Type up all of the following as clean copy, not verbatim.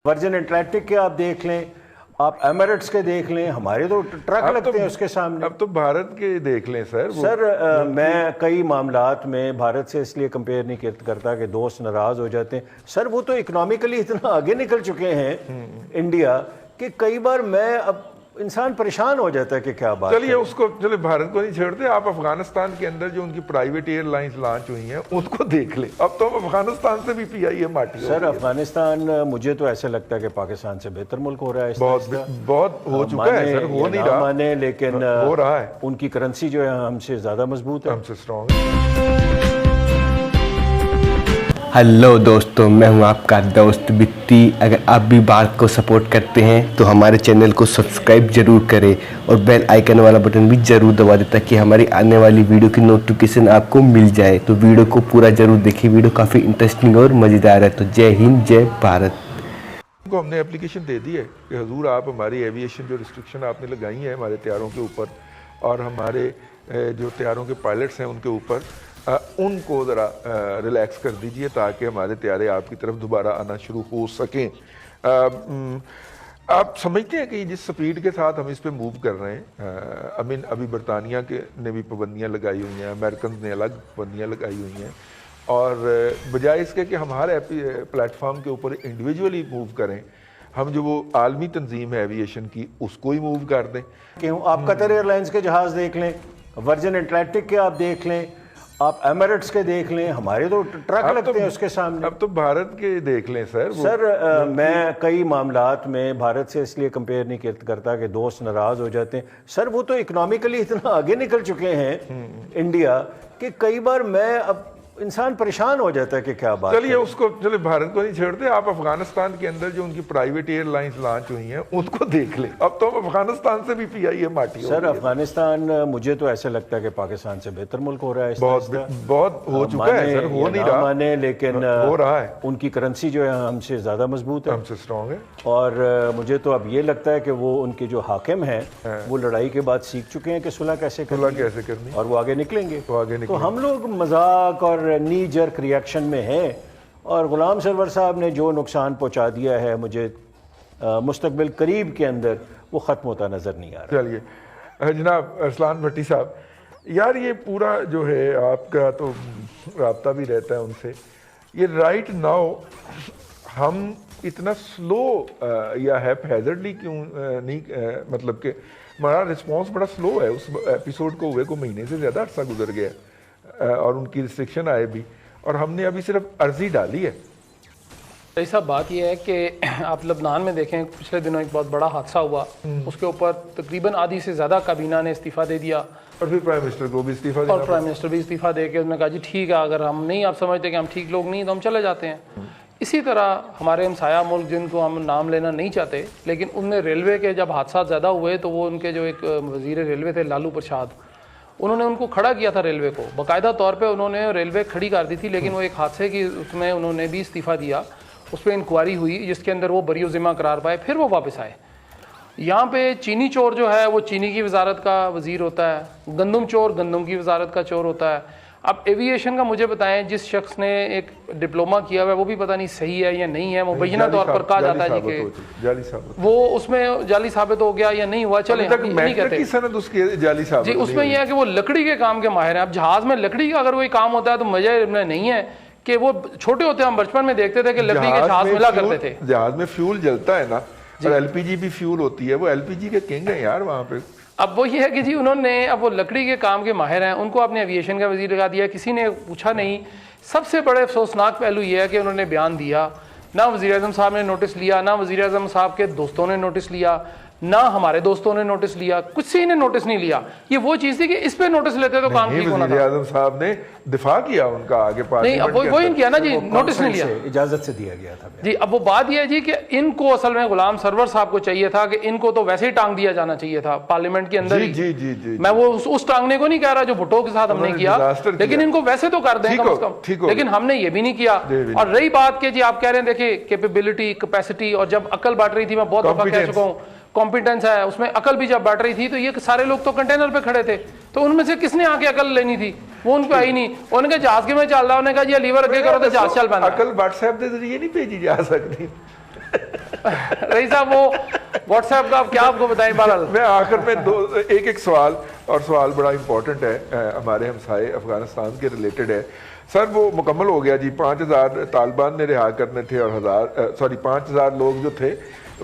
Virgin Atlantic के आप देख लें, आप एमिरेट्स के देख लें, हमारे तो ट्रक लगते हैं उसके सामने। अब तो भारत के देख लें सर। मैं कई मामलात में भारत से इसलिए कंपेयर नहीं करता कि दोस्त नाराज हो जाते हैं। सर वो तो इकोनॉमिकली इतना आगे निकल चुके हैं इंडिया कि कई बार मैं अब इंसान परेशान हो जाता है कि क्या बात। चलिए उसको, चलिए भारत को नहीं छेड़ते, आप अफगानिस्तान के अंदर जो उनकी प्राइवेट एयरलाइंस लॉन्च हुई हैं उनको देख लें। अब तो अफगानिस्तान से भी पीआईए माटी सर अफगानिस्तान मुझे तो ऐसा लगता है कि पाकिस्तान से बेहतर मुल्क हो रहा है। बहुत हो चुका है सर, हो नहीं रहा माने, लेकिन हो रहा है। उनकी करेंसी जो है हमसे ज्यादा मजबूत है, हमसे स्ट्रॉन्ग है। हेलो दोस्तों, मैं हूं आपका दोस्त बिट्टी। अगर आप भी भारत को सपोर्ट करते हैं तो हमारे चैनल को सब्सक्राइब जरूर करें और बेल आइकन वाला बटन भी जरूर दबा दें ताकि हमारी आने वाली वीडियो की नोटिफिकेशन आपको मिल जाए। तो वीडियो को पूरा जरूर देखिए, वीडियो काफ़ी इंटरेस्टिंग और मज़ेदार है। तो जय हिंद, जय भारत। को हमने एप्लीकेशन दे दी है कि हजूर आप हमारी एविएशन जो रिस्ट्रिक्शन आपने लगाई है हमारे तैयारों के ऊपर और हमारे जो तैयारों के पायलट्स हैं उनके ऊपर, उनको ज़रा रिलैक्स कर दीजिए ताकि हमारे तैयारे आपकी तरफ दोबारा आना शुरू हो सकें। आप समझते हैं कि जिस स्पीड के साथ हम इस पे मूव कर रहे हैं, अभी बरतानिया के ने भी पाबंदियाँ लगाई हुई हैं, अमेरिकन ने अलग पाबंदियाँ लगाई हुई हैं, और बजाय इसके कि हम हर प्लेटफॉर्म के ऊपर इंडिविजुअली मूव करें, हम जो वो आलमी तंजीम है एविएशन की उसको ही मूव कर दें। क्यों आप कतर एयरलाइंस के जहाज़ देख लें, वर्जिन अटलांटिक के आप देख लें, आप एमिरेट्स के देख लें, हमारे तो ट्रक लगते हैं उसके सामने। अब तो भारत के देख लें सर मैं कई मामलात में भारत से इसलिए कंपेयर नहीं करता कि दोस्त नाराज हो जाते हैं। सर वो तो इकोनॉमिकली इतना आगे निकल चुके हैं इंडिया कि कई बार मैं अब इंसान परेशान हो जाता है कि क्या बात। चलिए उसको, चलिए भारत को नहीं छेड़ते, आप अफगानिस्तान के अंदर जो उनकी प्राइवेट एयरलाइंस लॉन्च हुई हैं उनको देख लें। अब तो अफगानिस्तान से भी पीआईए माटी। सर अफगानिस्तान मुझे तो ऐसा लगता है कि पाकिस्तान से बेहतर मुल्क हो रहा है। बहुत हो चुका है सर, हो नहीं रहा माने, लेकिन हो रहा है। उनकी करेंसी जो है हमसे ज्यादा मजबूत है, हमसे स्ट्रॉन्ग है। और मुझे तो अब ये लगता है कि वो उनके जो हाकिम हैं वो लड़ाई के बाद सीख चुके हैं कि सुलह कैसे करनी, और वो आगे निकलेंगे। तो हम लोग मजाक और नी जर्क रिएक्शन में है, और गुलाम सरवर साहब ने जो नुकसान पहुंचा दिया है मुझे मुस्तकबिल करीब के अंदर वो ख़त्म होता नज़र नहीं आ रहा। चलिए जनाब अरसलान भट्टी साहब, यार ये पूरा जो है आपका तो राब्ता भी रहता है उनसे, ये राइट नाउ हम इतना स्लो या हैज़र्डली क्यों नहीं, मतलब कि हमारा रिस्पॉन्स बड़ा स्लो है। उस एपिसोड को हुए को महीने से ज़्यादा अर्सा गुजर गया और उनकी रिस्ट्रिक्शन आए भी, और हमने अभी सिर्फ अर्जी डाली है। ऐसा बात यह है कि आप लबनान में देखें, पिछले दिनों एक बहुत बड़ा हादसा हुआ, उसके ऊपर तकरीबन आधी से ज़्यादा काबीना ने इस्तीफ़ा दे दिया, और फिर प्राइम मिनिस्टर को भी इस्तीफ़ा दिया, और प्राइम मिनिस्टर भी इस्तीफ़ा दे के उन्होंने कहा जी ठीक है, अगर हम नहीं, आप समझते कि हम ठीक लोग नहीं तो हम चले जाते हैं। इसी तरह हमारे हमसाया मुल्क, जिनको हम नाम लेना नहीं चाहते, लेकिन उनमें रेलवे के जब हादसा ज़्यादा हुए तो वो उनके जो एक वज़ीर रेलवे थे लालू प्रसाद, उन्होंने उनको खड़ा किया था रेलवे को, बाकायदा तौर पे उन्होंने रेलवे खड़ी कर दी थी, लेकिन वो एक हादसे की उसमें उन्होंने भी इस्तीफ़ा दिया, उस पर इंक्वायरी हुई जिसके अंदर वो बरी ज़िम्मा करार पाए, फिर वो वापस आए। यहाँ पे चीनी चोर जो है वो चीनी की वजारत का वज़ीर होता है, गंदम चोर गंदम की वजारत का चोर होता है। अब एविएशन का मुझे बताएं, जिस शख्स ने एक डिप्लोमा किया हुआ है वो भी पता नहीं सही है या नहीं है, मुबैना तौर पर कहा जाता है जी कि वो उसमें जाली साबित हो गया या नहीं हुआ, चले नहीं कहते जी। उसमें यह है कि वो लकड़ी के काम के माहिर हैं। अब जहाज में लकड़ी का अगर कोई काम होता है तो मजा नहीं है कि वो छोटे होते हम बचपन में देखते थे कि लकड़ी के जहाज मिला करते थे। जहाज में फ्यूल जलता है ना, और एलपीजी भी फ्यूल होती है, वो एलपीजी के किंग है यार वहाँ पे। अब वो ये है कि जी उन्होंने, अब वो लकड़ी के काम के माहिर हैं, उनको आपने एविएशन का वजीर लगा दिया, किसी ने पूछा नहीं। सबसे बड़े अफसोसनाक पहलू ये है कि उन्होंने बयान दिया, ना वज़ीर आज़म साहब ने नोटिस लिया, ना वज़ीर आज़म साहब के दोस्तों ने नोटिस लिया, ना हमारे दोस्तों ने नोटिस लिया, कुछ से ने नोटिस नहीं लिया। ये वो चीज़ थी कि इस पे नोटिस लेते तो काम ठीक होना था। वज़ीर आज़म साहब ने दिफा किया उनका आगे पास नहीं, अब वो ही किया ना जी, नोटिस नहीं लिया, इजाजत से दिया गया था जी। अब वो बात यह है जी कि इनको असल में गुलाम सरवर साहब को चाहिए था कि इनको तो वैसे ही टांग दिया जाना चाहिए था पार्लियामेंट के अंदर ही। जी। मैं वो उस टांगने को नहीं कह रहा जो भुट्टो के साथ हमने किया, लेकिन इनको वैसे तो कर दें कम से कम, लेकिन हमने ये भी नहीं किया। और रही बात कि जी आप कह रहे हैं, देखिए कैपेबिलिटी, कैपेसिटी, और जब अकल बांट रही थी, मैं बहुत दफा कह चुका हूँ, कॉम्पिटेंस है उसमें, अकल भी जब बांट रही थी तो ये सारे लोग तो कंटेनर पे खड़े थे, तो उनमें से किसने आके अकल लेनी थी? वो उनको आई नहीं। उन्होंने कहा जहाज के में चल रहा, उन्होंने कहा जी लीवर अगे करो तो जहाज चल पाना। अकल व्हाट्सएप के जरिए नहीं भेजी जा सकती। रईस साहब वो व्हाट्सएप का आप क्या आपको बताएं। बहरहाल मैं आखिर में एक सवाल, और सवाल बड़ा इंपॉर्टेंट है, हमारे हमसाए अफगानिस्तान के रिलेटेड है सर। वो मुकम्मल हो गया जी, 5000 तालिबान ने रिहा करने थे और 5000 लोग जो थे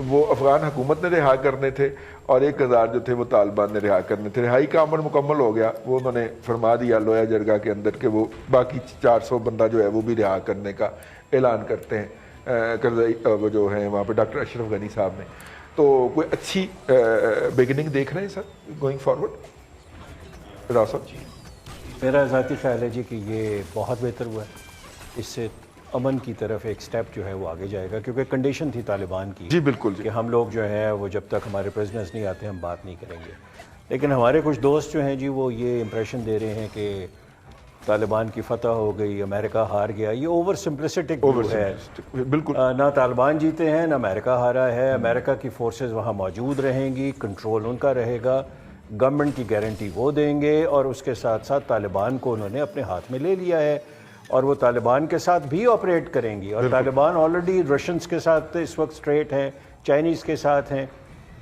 वो अफगान हुकूमत ने रिहा करने थे और 1000 जो थे वो तालिबान ने रिहा करने थे। रिहाई का अमल मुकम्मल हो गया, वो उन्होंने फरमा दिया लोया जरगा के अंदर कि वो बाकी 400 बंदा जो है वो भी रिहा करने का ऐलान करते हैं वो जो है वहाँ पे डॉक्टर अशरफ गनी साहब ने। तो कोई अच्छी बिगिनिंग देख रहे हैं सर गोइंग फॉरवर्ड? राव साहब जी, मेरा ज़ाती ख्याल है जी कि ये बहुत बेहतर हुआ है, इससे अमन की तरफ एक स्टेप जो है वो आगे जाएगा, क्योंकि कंडीशन थी तालिबान की जी बिल्कुल जी, कि हम लोग जो है वो जब तक हमारे प्रेसिडेंट्स नहीं आते हम बात नहीं करेंगे। लेकिन हमारे कुछ दोस्त जो हैं जी वो ये इंप्रेशन दे रहे हैं कि तालिबान की फतह हो गई, अमेरिका हार गया। ये ओवर सिंप्लिसिटिक है। बिल्कुल ना तालिबान जीते हैं ना अमेरिका हारा है। अमेरिका की फोर्सेस वहाँ मौजूद रहेंगी, कंट्रोल उनका रहेगा, गवर्नमेंट की गारंटी वो देंगे और उसके साथ साथ तालिबान को उन्होंने अपने हाथ में ले लिया है और वो तालिबान के साथ भी ऑपरेट करेंगी। और तालिबान ऑलरेडी रशियंस के साथ इस वक्त स्ट्रेट हैं, चाइनीज़ के साथ हैं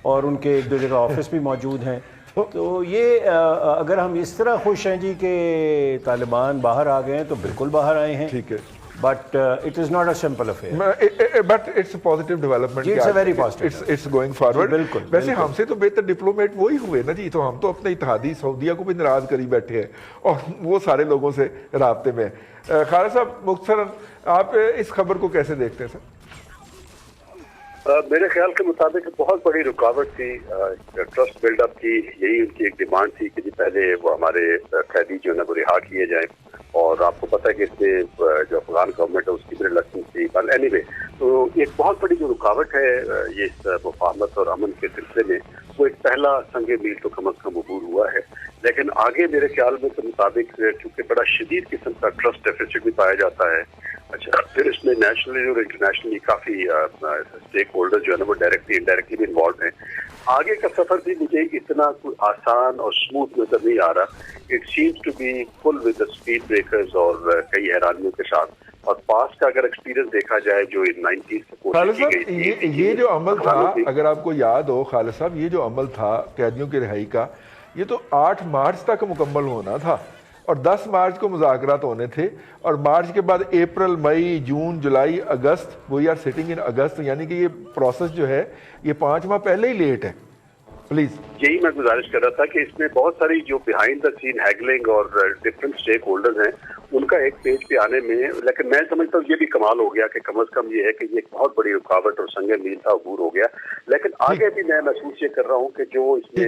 और उनके एक दो जगह ऑफिस भी मौजूद हैं। तो ये अगर हम इस तरह खुश हैं जी कि तालिबान बाहर आ गए हैं तो बिल्कुल बाहर आए हैं, ठीक है, but it is not a simple affair, but it's a positive development, it's a very positive, it's going forward. बिल्कुल। वैसे हमसे तो बेहतर डिप्लोमेट वो ही हुए ना जी, तो हम तो अपने इत्तेहादी सऊदीया को भी नाराज करी बैठे हैं और वो सारे लोगों से राब्ते में। खालिद साहब मुख्तसरन आप इस खबर को कैसे देखते हैं सर? मेरे ख्याल के मुताबिक बहुत बड़ी रुकावट थी ट्रस्ट बिल्डअप की। यही उनकी एक डिमांड थी कि जी पहले वो हमारे कैदी जो है ना वो रिहा किए जाएं, और आपको पता है कि इसमें जो अफगान गवर्नमेंट है उसकी भी रिलेक्शन थी। एनीवे, तो एक बहुत बड़ी जो रुकावट है ये इस मुफाहमत और अमन के सिलसिले में, वो एक पहला संगे मील तो कम अज कम अबूर हुआ है। लेकिन आगे मेरे ख्याल में के मुताबिक चूँकि बड़ा शदीद किस्म का ट्रस्ट डेफिसिट भी पाया जाता है, अच्छा फिर इसमें नेशनली और इंटरनेशनली काफ़ी स्टेक होल्डर जो है ना वो डायरेक्टली इनडायरेक्टली भी इन्वॉल्व हैं। आगे का सफ़र भी मुझे इतना कोई आसान और स्मूथ नजर नहीं आ रहा। It seems to be full with the speed breakers और कई हैरानियों के साथ। और पास का अगर एक्सपीरियंस देखा जाए जो इन 90s से कोशिश की गई थी, ये जो अमल था, अगर आपको याद हो खालिद साहब, ये जो अमल था कैदियों की रिहाई का, ये तो 8 मार्च तक मुकम्मल होना था और 10 मार्च को मुज़ाकरात होने थे और मार्च के बाद अप्रैल, मई, जून, जुलाई, अगस्त, वी आर सिटिंग इन अगस्त, यानी कि ये प्रोसेस जो है ये 5 माह पहले ही लेट है। प्लीज, यही मैं गुजारिश कर रहा था कि इसमें बहुत सारी जो बिहाइंड द सीन हैगलिंग और डिफरेंट स्टेक होल्डर्स हैं उनका एक पेज पे आने में, लेकिन मैं समझता हूँ ये भी कमाल हो गया कि कम अज कम ये है कि ये एक बहुत बड़ी रुकावट और संगे मील था अबूर हो गया। लेकिन आगे भी मैं महसूस ये कर रहा हूँ कि जो इसमें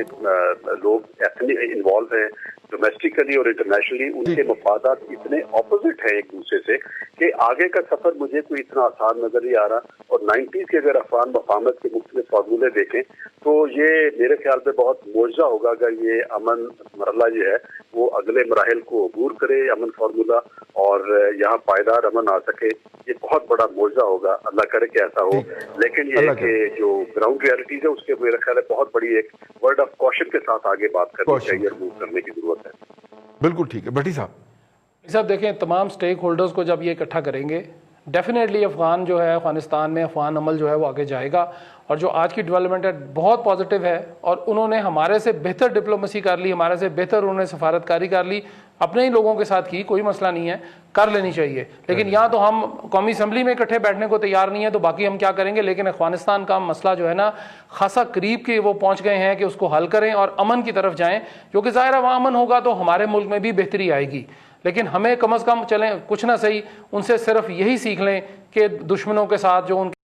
लोग इन्वॉल्व हैं डोमेस्टिकली और इंटरनेशनली, उनके मफादात इतने ऑपोजिट हैं एक दूसरे से कि आगे का सफर मुझे कोई इतना आसान नजर नहीं आ रहा। और 90s के अगर अफगान मफाहमत के मुख्तलिफ फार्मूले देखें तो ये मेरे ख्याल में बहुत मुआवजा होगा अगर ये अमन मरला जो है वो अगले मराहल को अबूर करे, अमन फार्मूला, और यहाँ पायदार अमन आ सके। ये बहुत बड़ा मुआवजा होगा, अल्लाह करे कि ऐसा हो। लेकिन ये कि जो ग्राउंड रियलिटीज है उसके मेरे ख्याल है बहुत बड़ी एक वर्ड ऑफ कॉशन के साथ आगे बात करनी चाहिए और मूव करने की जरूरत है। बिल्कुल ठीक है भट्टी साहब। देखें तमाम स्टेक होल्डर्स को जब ये इकट्ठा करेंगे डेफिनेटली अफगान जो है अफगानिस्तान में अफगान अमल जो है वो आगे जाएगा। और जो आज की डेवलपमेंट है बहुत पॉजिटिव है और उन्होंने हमारे से बेहतर डिप्लोमेसी कर ली, हमारे से बेहतर उन्होंने सफारतकारी कर ली, अपने ही लोगों के साथ की, कोई मसला नहीं है, कर लेनी चाहिए। लेकिन यहाँ तो हम कौमी असम्बली में इकट्ठे बैठने को तैयार नहीं है तो बाकी हम क्या करेंगे। लेकिन अफगानिस्तान का मसला जो है ना खासा करीब के वो पहुँच गए हैं कि उसको हल करें और अमन की तरफ जाएँ, क्योंकि ज़ाहिर है वहाँ अमन होगा तो हमारे मुल्क में भी बेहतरी आएगी। लेकिन हमें कम अज़ कम चलें कुछ ना सही उनसे सिर्फ यही सीख लें कि दुश्मनों के साथ जो उनके